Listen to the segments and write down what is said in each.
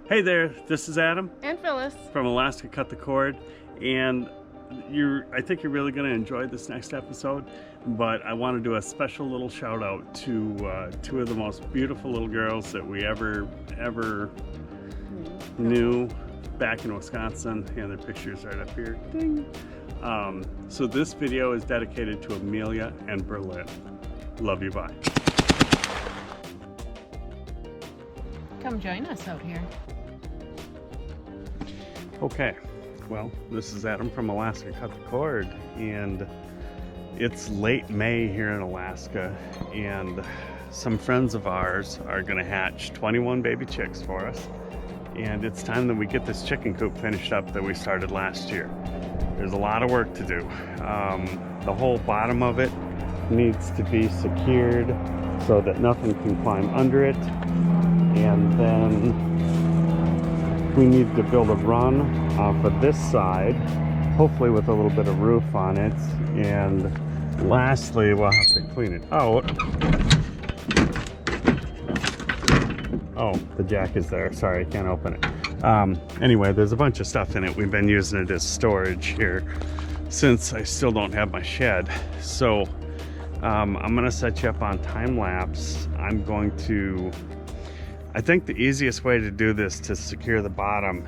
Hey there, this is Adam And Phyllis. from Alaska Cut the Cord, and I think you're really going to enjoy this next episode, but I want to do a special little shout out to two of the most beautiful little girls that we ever knew back in Wisconsin, and their pictures right up here. Ding! So this video is dedicated to Amelia and Berlin. Love you, bye. Come join us out here. Okay, well, this is Adam from Alaska Cut the Cord, and it's late May here in Alaska, and some friends of ours are going to hatch 21 baby chicks for us, and it's time that we get this chicken coop finished up that we started last year. There's a lot of work to do. The whole bottom of it needs to be secured so that nothing can climb under it, and then we need to build a run off of this side, hopefully with a little bit of roof on it, and lastly we'll have to clean it out. Oh, the jack is there. Sorry, I can't open it. Anyway, there's a bunch of stuff in it. We've been using it as storage here since I still don't have my shed. So I'm gonna set you up on time lapse. I think the easiest way to do this to secure the bottom,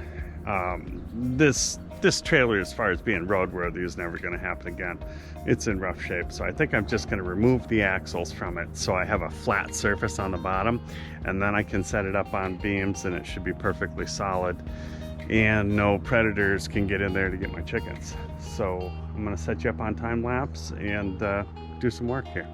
this trailer, as far as being roadworthy, is never going to happen again. It's in rough shape, so I think I'm just going to remove the axles from it so I have a flat surface on the bottom, and then I can set it up on beams and it should be perfectly solid and no predators can get in there to get my chickens. So I'm going to set you up on time lapse and do some work here.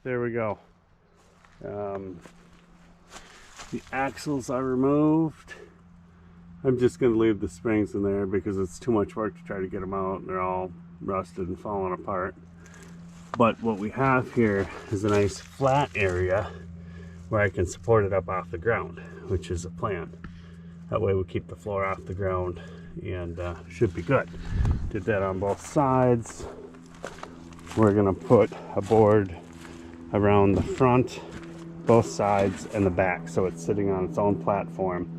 There we go. The axles are removed. I'm just going to leave the springs in there because it's too much work to try to get them out, and they're all rusted and falling apart. But what we have here is a nice flat area where I can support it up off the ground, which is a plan. That way we keep the floor off the ground and should be good. Did that on both sides. We're going to put a board around the front, both sides, and the back, so it's sitting on its own platform,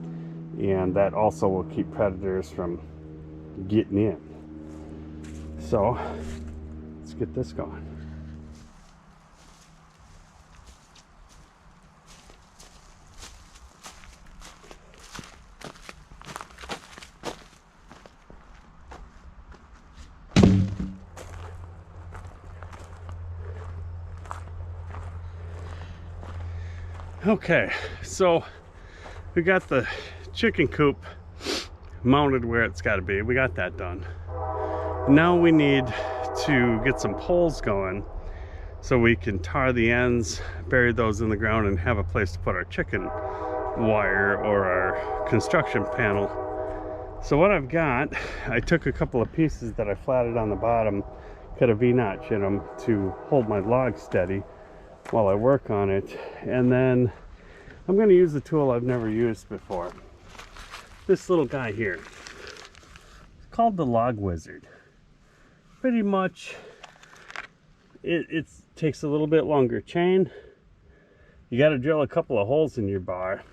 and that also will keep predators from getting in. So let's get this going. Okay, so we got the chicken coop mounted where it's got to be. We got that done. Now we need to get some poles going so we can tar the ends, bury those in the ground, and have a place to put our chicken wire or our construction panel. So what I've got, I took a couple of pieces that I flatted on the bottom, cut a V-notch in them to hold my log steady while I work on it, and then I'm going to use the tool I've never used before. This little guy here. It's called the Log Wizard. Pretty much it takes a little bit longer chain. You got to drill a couple of holes in your bar,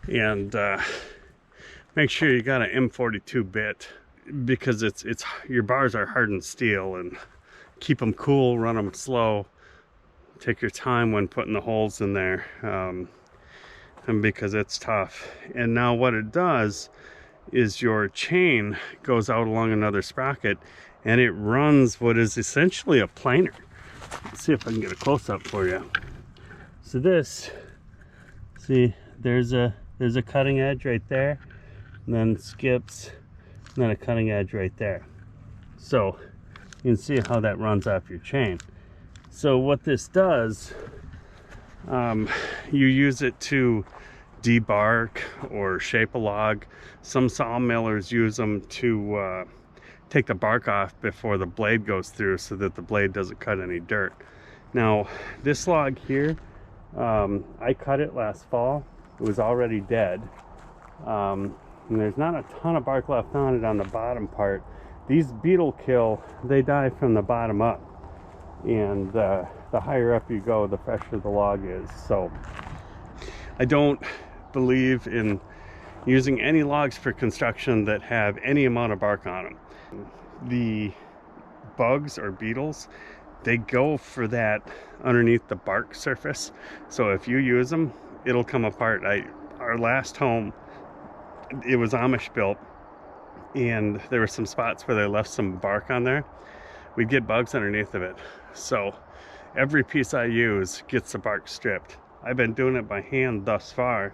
and make sure you got an M42 bit, because it's your bars are hardened steel, and keep them cool, run them slow, take your time when putting the holes in there. and because it's tough. And now what it does is your chain goes out along another sprocket and it runs what is essentially a planer. Let's see if I can get a close-up for you. So this, see, there's a cutting edge right there, and then skips, and then a cutting edge right there. So you can see how that runs off your chain. So what this does, you use it to debark or shape a log. Some sawmillers use them to take the bark off before the blade goes through so that the blade doesn't cut any dirt. Now this log here, I cut it last fall. It was already dead, and there's not a ton of bark left on it on the bottom part. These beetle kill, they die from the bottom up, and the higher up you go, the fresher the log is. So I don't believe in using any logs for construction that have any amount of bark on them. The bugs or beetles, they go for that underneath the bark surface. So if you use them, it'll come apart. Our last home, it was Amish built, and there were some spots where they left some bark on there. We'd get bugs underneath of it. So every piece I use gets the bark stripped. I've been doing it by hand thus far,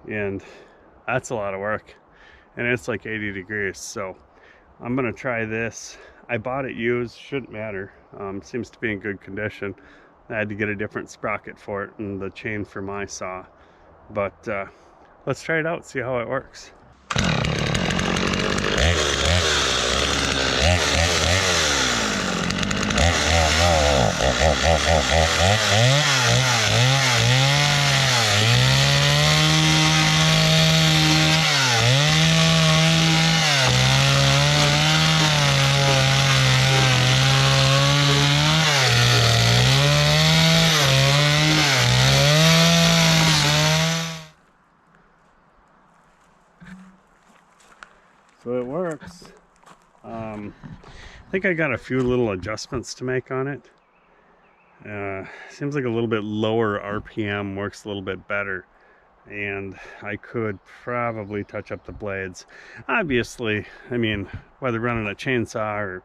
and that's a lot of work, and it's like 80 degrees. So I'm gonna try this. I bought it used, shouldn't matter. Seems to be in good condition. I had to get a different sprocket for it and the chain for my saw, but let's try it out, see how it works. So it works. I think I got a few little adjustments to make on it. Seems like a little bit lower RPM works a little bit better, and I could probably touch up the blades. Obviously, I mean, whether running a chainsaw or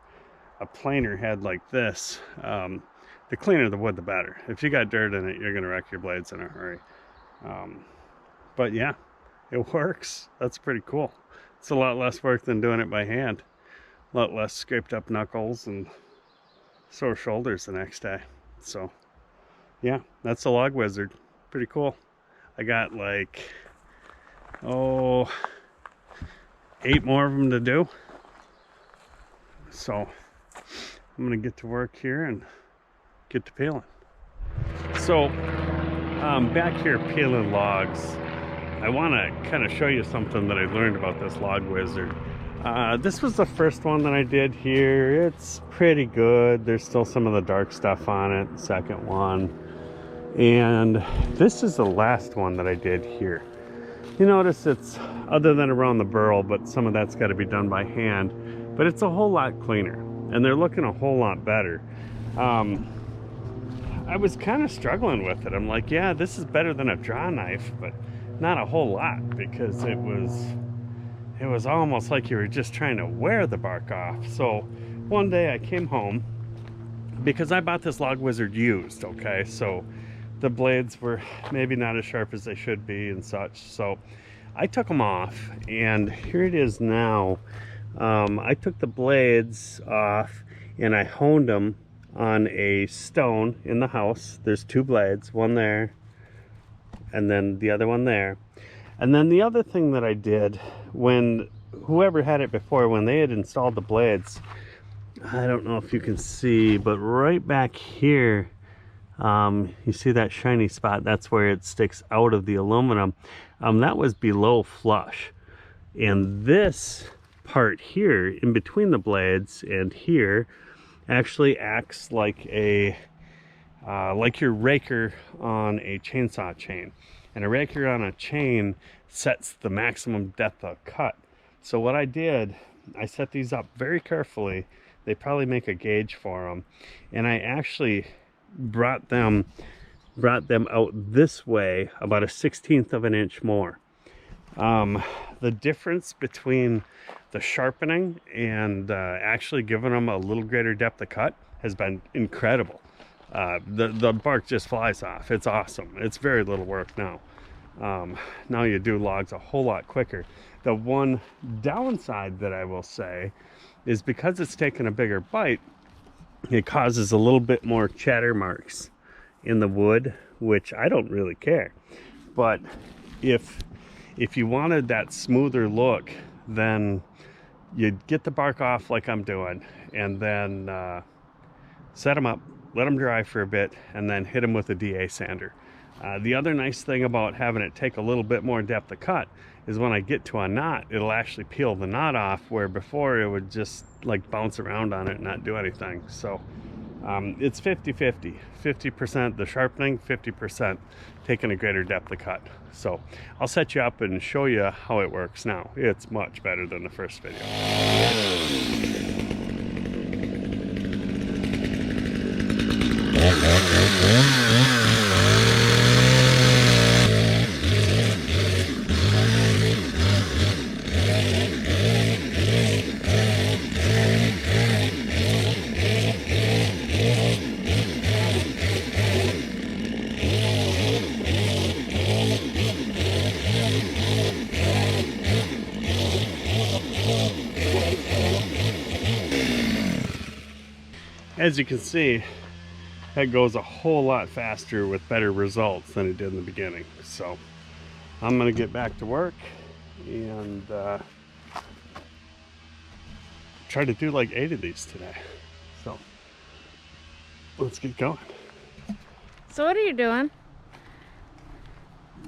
a planer head like this, the cleaner the wood the better. If you got dirt in it, you're gonna wreck your blades in a hurry. But yeah, it works. That's pretty cool. It's a lot less work than doing it by hand. A lot less scraped up knuckles and sore shoulders the next day. So yeah, that's the Log Wizard. Pretty cool. I got like, 8 more of them to do. So I'm gonna get to work here and get to peeling. So back here peeling logs, I want to kind of show you something that I learned about this Log Wizard. This was the first one that I did here. It's pretty good. There's still some of the dark stuff on it, the second one. And this is the last one that I did here. You notice it's, other than around the burl, but some of that's got to be done by hand, but it's a whole lot cleaner, and they're looking a whole lot better. I was kind of struggling with it. I'm like, yeah, this is better than a draw knife, but not a whole lot, because it was almost like you were just trying to wear the bark off. So one day I came home, because I bought this Log Wizard used, okay? So the blades were maybe not as sharp as they should be and such. So I took them off, and here it is now. I took the blades off and I honed them on a stone in the house. There's 2 blades, one there and then the other one there. And then the other thing that I did, when whoever had it before, when they had installed the blades, I don't know if you can see, but right back here, you see that shiny spot? That's where it sticks out of the aluminum. That was below flush. And this part here, in between the blades and here, actually acts like a like your raker on a chainsaw chain. And a raker on a chain sets the maximum depth of cut. So what I did, I set these up very carefully. They probably make a gauge for them, and I actually brought them brought them out this way about a 1/16 of an inch more. The difference between the sharpening and actually giving them a little greater depth of cut has been incredible. The bark just flies off. It's awesome. It's very little work now. Now you do logs a whole lot quicker. The one downside that I will say is because it's taken a bigger bite, it causes a little bit more chatter marks in the wood, which I don't really care. But if you wanted that smoother look, then you'd get the bark off like I'm doing, and then set them up, let them dry for a bit, and then hit them with a DA sander. The other nice thing about having it take a little bit more depth of cut is when I get to a knot, it'll actually peel the knot off, where before it would just like bounce around on it and not do anything. So it's 50-50. 50% the sharpening, 50% taking a greater depth of cut. So I'll set you up and show you how it works now. It's much better than the first video. As you can see, that goes a whole lot faster with better results than it did in the beginning. So I'm gonna get back to work and try to do like 8 of these today. So let's get going. So what are you doing?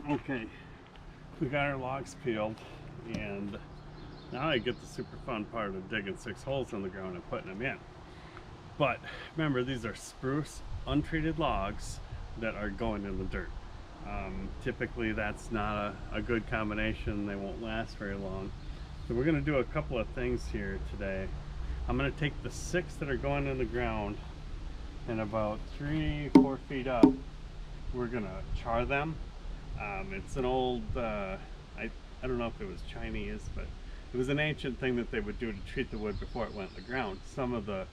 Okay, we got our logs peeled, and now I get the super fun part of digging 6 holes in the ground and putting them in. But remember, these are spruce, untreated logs that are going in the dirt. Typically that's not a good combination. They won't last very long. So we're going to do a couple of things here today. I'm going to take the 6 that are going in the ground, and about 3-4 feet up, we're going to char them. It's an old, I don't know if it was Chinese, but it was an ancient thing that they would do to treat the wood before it went in the ground. Some of the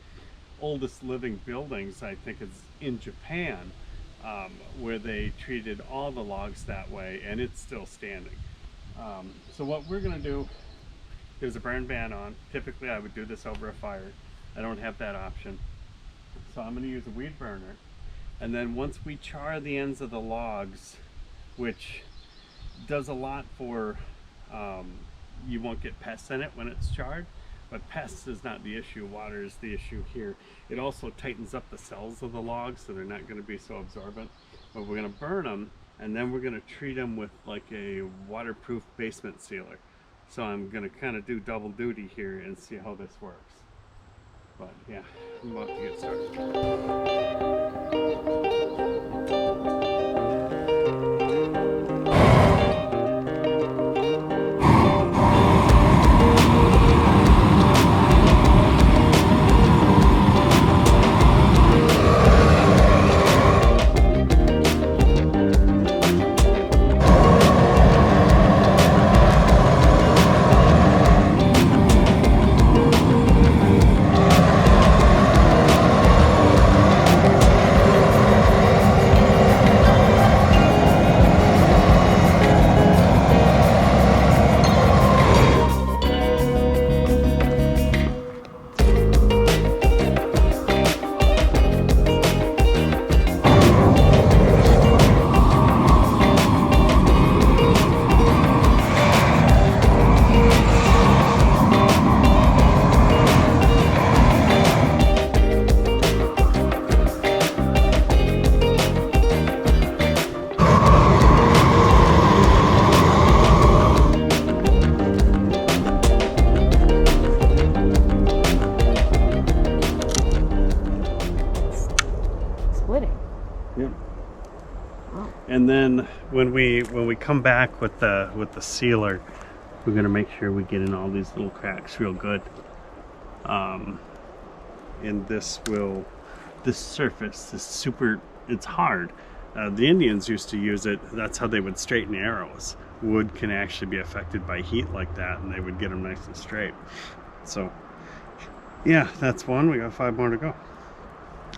oldest living buildings, I think, is in Japan, where they treated all the logs that way, and it's still standing. So what we're going to do, there's a burn ban on. Typically I would do this over a fire. I don't have that option. So I'm going to use a weed burner, and then once we char the ends of the logs, which does a lot for, you won't get pests in it when it's charred, but pests is not the issue, water is the issue here. It also tightens up the cells of the logs, so they're not going to be so absorbent. But we're going to burn them, and then we're going to treat them with like a waterproof basement sealer. So I'm going to kind of do double duty here and see how this works. But yeah, I'm about to get started. And then when we come back with the sealer, we're gonna make sure we get in all these little cracks real good. And this surface is super, it's hard, The Indians used to use it. That's how they would straighten arrows. Wood can actually be affected by heat like that, and they would get them nice and straight. So yeah, that's one. We got 5 more to go,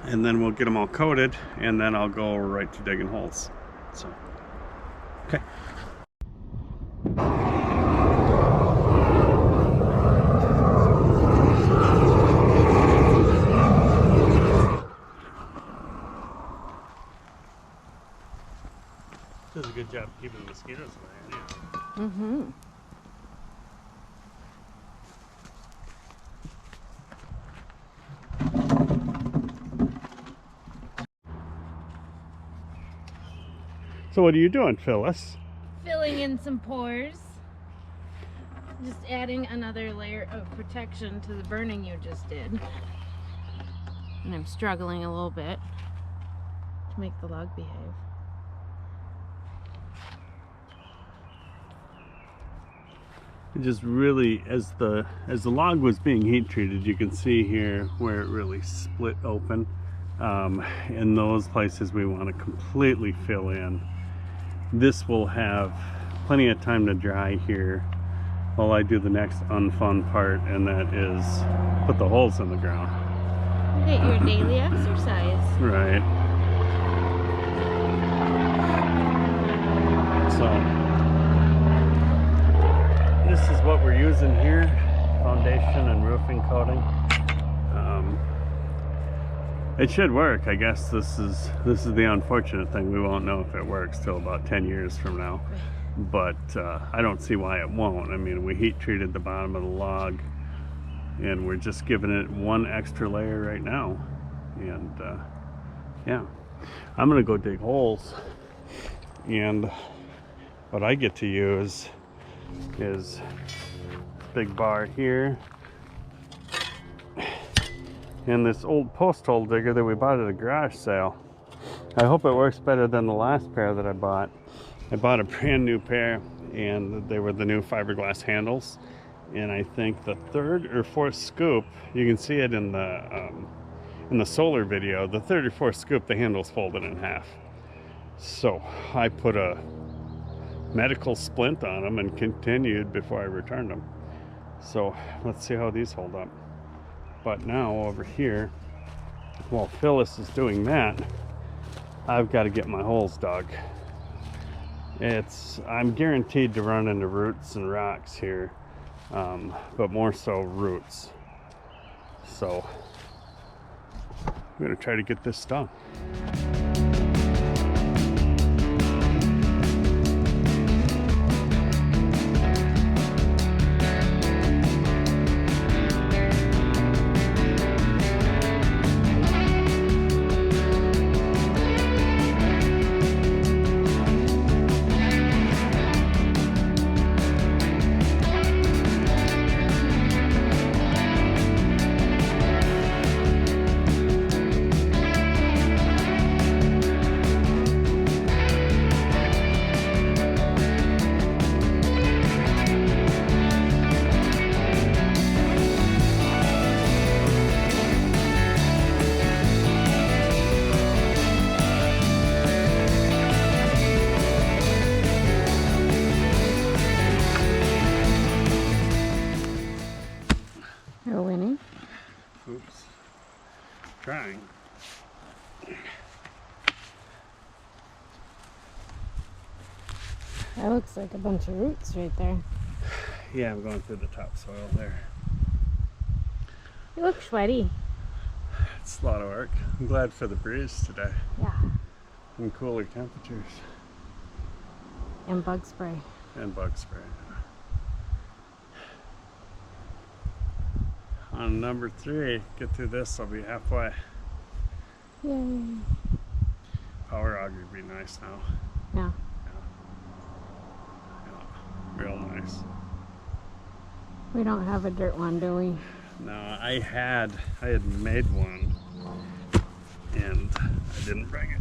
and then we'll get them all coated, and then I'll go right to digging holes. So okay. Does a good job keeping the mosquitoes away. Mm-hmm. So what are you doing, Phyllis? Filling in some pores. Just adding another layer of protection to the burning you just did. And I'm struggling a little bit to make the log behave. It just really, as the log was being heat treated, you can see here where it really split open. In those places we want to completely fill in. This will have plenty of time to dry here while I do the next unfun part, and that is put the holes in the ground. Get your daily exercise. Right. So this is what we're using here, foundation and roofing coating. It should work. I guess this is the unfortunate thing. We won't know if it works till about 10 years from now, but I don't see why it won't. I mean, we heat treated the bottom of the log, and we're just giving it one extra layer right now. And yeah, I'm gonna go dig holes, and what I get to use is big bar here and this old post hole digger that we bought at a garage sale. I hope it works better than the last pair that I bought. I bought a brand new pair, and they were the new fiberglass handles, and I think the 3rd or 4th scoop, you can see it in the solar video, the 3rd or 4th scoop the handles folded in half. So I put a medical splint on them and continued before I returned them. So let's see how these hold up. But now over here, while Phyllis is doing that, I've got to get my holes dug. I'm guaranteed to run into roots and rocks here, but more so roots. So I'm gonna try to get this done. You're winning. Oops. Trying. That looks like a bunch of roots right there. Yeah, I'm going through the topsoil there. You look sweaty. It's a lot of work. I'm glad for the breeze today Yeah. and cooler temperatures And bug spray. and bug spray. On number 3, get through this, I'll be halfway. Yay. Power auger would be nice now. Yeah. Yeah. Real nice. We don't have a dirt one, do we? No, I had made one, and I didn't bring it.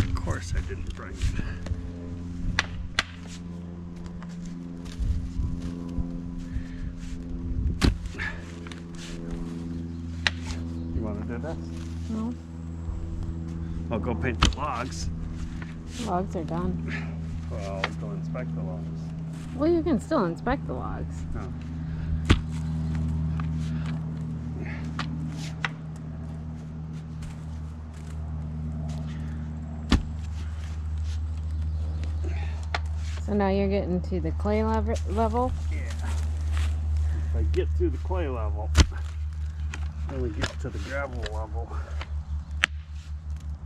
Of course I didn't bring it. You want to do this? No. I'll go paint the logs. Logs are done. Well, I'll go inspect the logs. Well, you can still inspect the logs. Oh. So now you're getting to the clay level? Yeah. If I get to the clay level, then we get to the gravel level.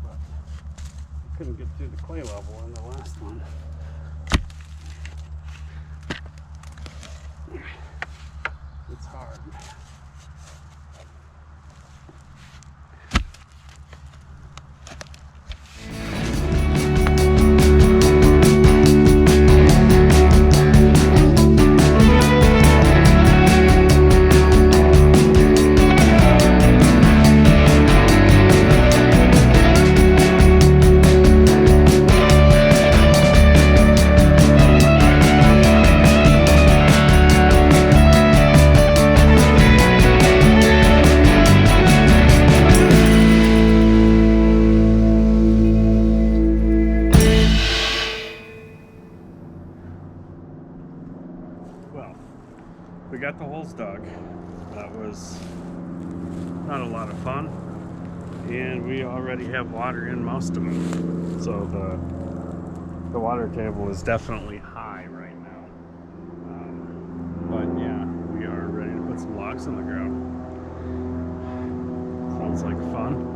But I couldn't get through the clay level in the last one. It's hard. Well, we got the holes dug. That was not a lot of fun, and we already have water in most of them. So the water table is definitely high right now. But yeah, we are ready to put some logs on the ground. Sounds like fun.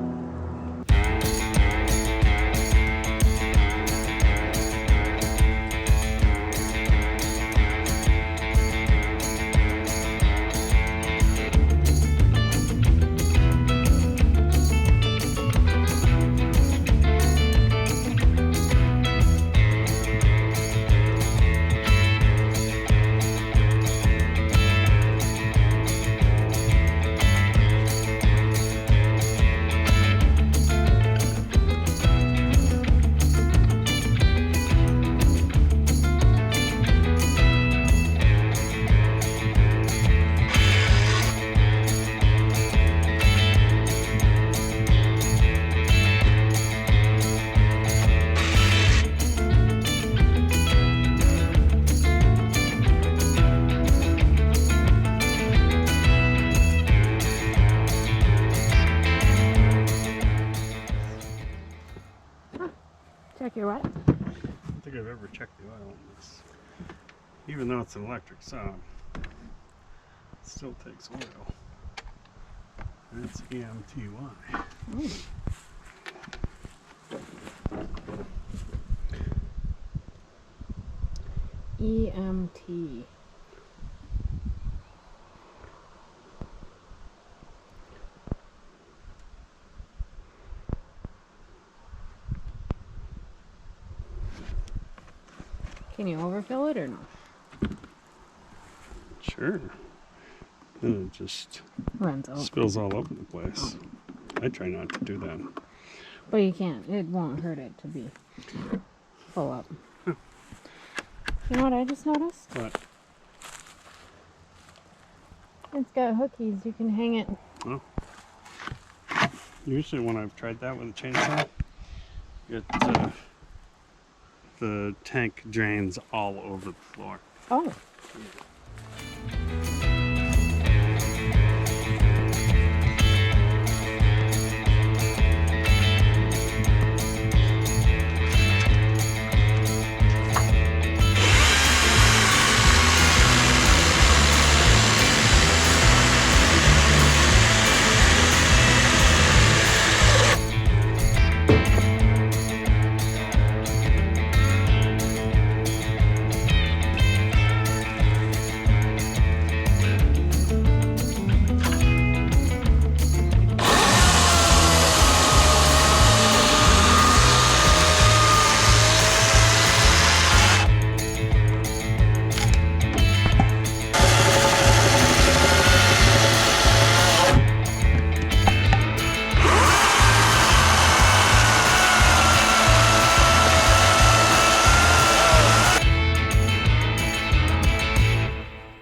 Check your what? I don't think I've ever checked the oil on this. Even though it's an electric saw, it still takes oil. It's EMTY. Mm. EMT. Can you overfill it or no? Sure. And it just Runs out. spills all over the place. I try not to do that. But you can't. It won't hurt it to be full up. Huh. You know what I just noticed? But It's got hookies. You can hang it. usually when I've tried that with a chainsaw, the tank drains all over the floor. Oh.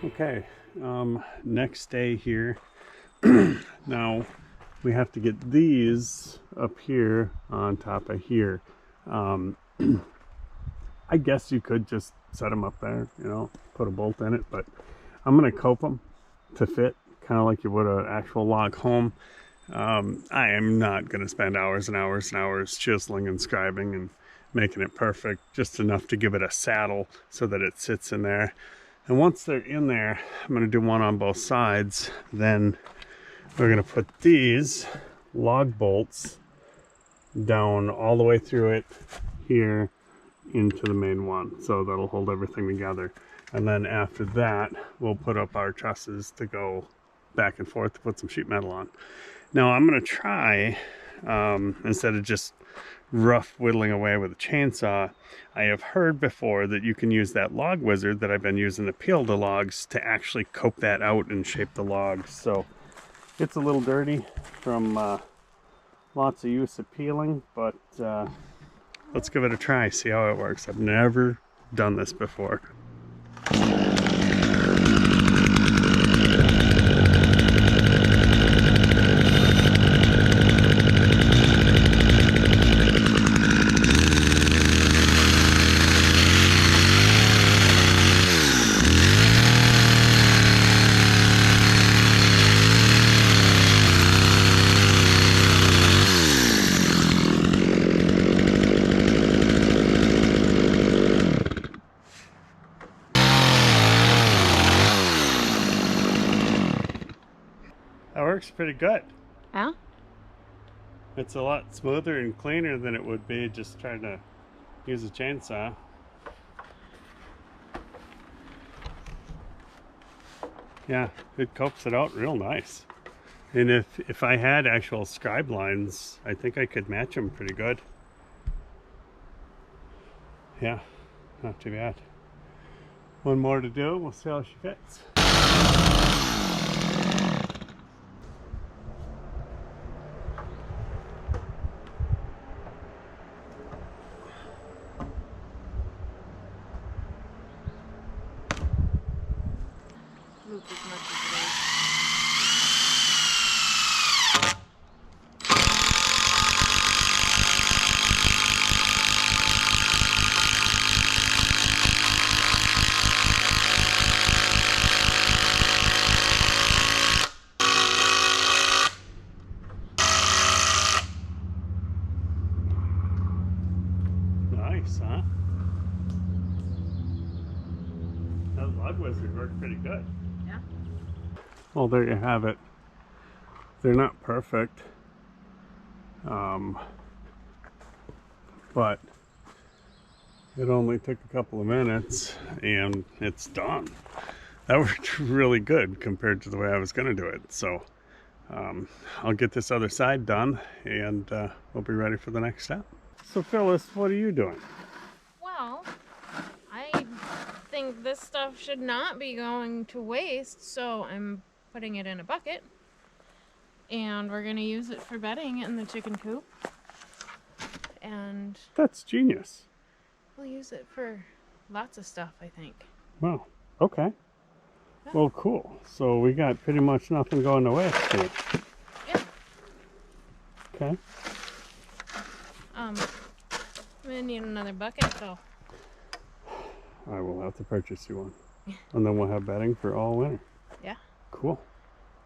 Okay, next day here. Now we have to get these up here on top of here. I guess you could just set them up there, you know, put a bolt in it, but I'm going to cope them to fit, kind of like you would an actual log home. I am not going to spend hours and hours and hours chiseling and scribing and making it perfect, just enough to give it a saddle so that it sits in there. And once they're in there, I'm going to do one on both sides. Then we're going to put these log bolts down all the way through it here into the main one, so that'll hold everything together. And then after that, we'll put up our trusses to go back and forth to put some sheet metal on. Now I'm going to try, instead of just rough whittling away with a chainsaw, I have heard before that you can use that log wizard that I've been using to peel the logs to actually cope that out and shape the logs. So it's a little dirty from lots of use of peeling, but let's give it a try, see how it works. I've never done this before. That works pretty good. Yeah? It's a lot smoother and cleaner than it would be just trying to use a chainsaw. Yeah, it copes it out real nice. And if I had actual scribe lines, I think I could match them pretty good. Yeah, not too bad. One more to do, we'll see how she fits. Loop as much as it is. Nice, huh? That log wizard worked pretty good. Yeah. Well, there you have it. They're not perfect, but it only took a couple of minutes and it's done. That worked really good compared to the way I was going to do it. So I'll get this other side done and we'll be ready for the next step. So Phyllis, what are you doing? Well, I think this stuff should not be going to waste, so I'm putting it in a bucket. And we're going to use it for bedding in the chicken coop. And That's genius. we'll use it for lots of stuff, I think. Wow. Okay. Well, cool. So we got pretty much nothing going to waste here. Yeah. Okay. I'm gonna need another bucket though. I will have to purchase you one. And then we'll have bedding for all winter. Yeah. Cool.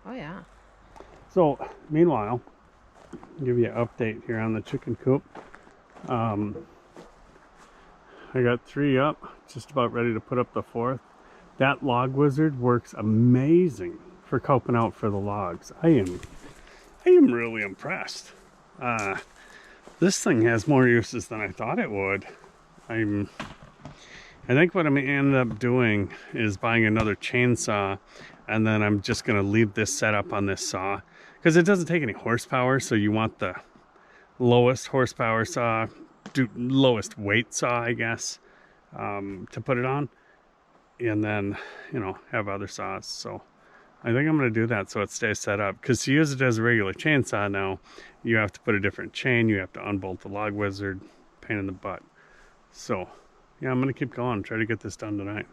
Oh yeah. So, meanwhile, I'll give you an update here on the chicken coop. I got 3 up, just about ready to put up the 4th. That log wizard works amazing for coping out for the logs. I am really impressed. This thing has more uses than I thought it would. I think what I'm gonna end up doing is buying another chainsaw, and then I'm just gonna leave this set up on this saw because it doesn't take any horsepower. So you want the lowest horsepower saw, lowest weight saw, I guess, to put it on, and then have other saws. So I think I'm going to do that so it stays set up, because to use it as a regular chainsaw now, you have to put a different chain, you have to unbolt the log wizard, pain in the butt. So yeah, I'm going to keep going, try to get this done tonight.